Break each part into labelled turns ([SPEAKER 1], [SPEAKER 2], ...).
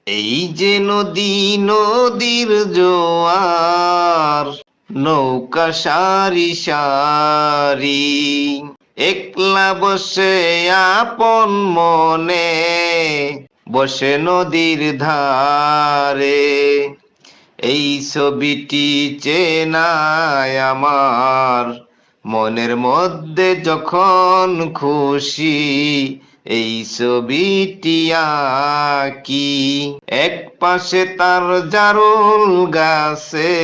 [SPEAKER 1] এই যে নদী, নদীর জোয়ার, নৌকা সারি সারি, একলা বসে আপন মনে, বসে নদীর ধারে। এই ছবিটি চেনায় আমার, মনের মধ্যে যখন খুশি এই ছবিটি আঁকি। এক পাশে তার জারুল গাছে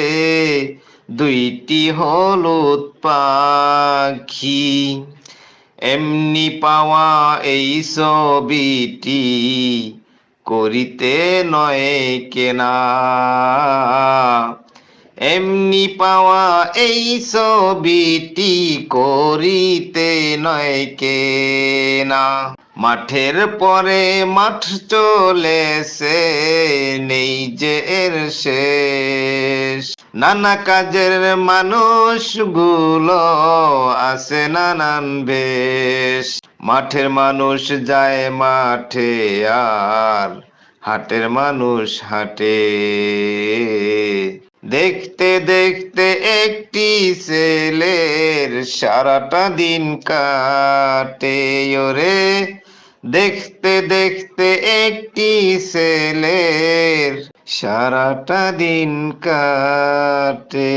[SPEAKER 1] দুইটি হলুদ পাখি, এমনি পাওয়া এই ছবিটি করিতে নয় কেনা। এমনি পাওয়া এই ছবিটি করিতে নয় কেনা। মাঠের পরে মাঠ চলেছে, নেই যে এর শেষ। নানা কাজের মানুষগুলো আছে নানান বেশ। মাঠের মানুষ যায় মাঠে, আর হাটের মানুষ হাটে। দেখতে দেখতে একটি ছেলের সারাটা দিন কাটে ওরে। দেখতে দেখতে একটি ছেলের সারাটা দিন কাটে।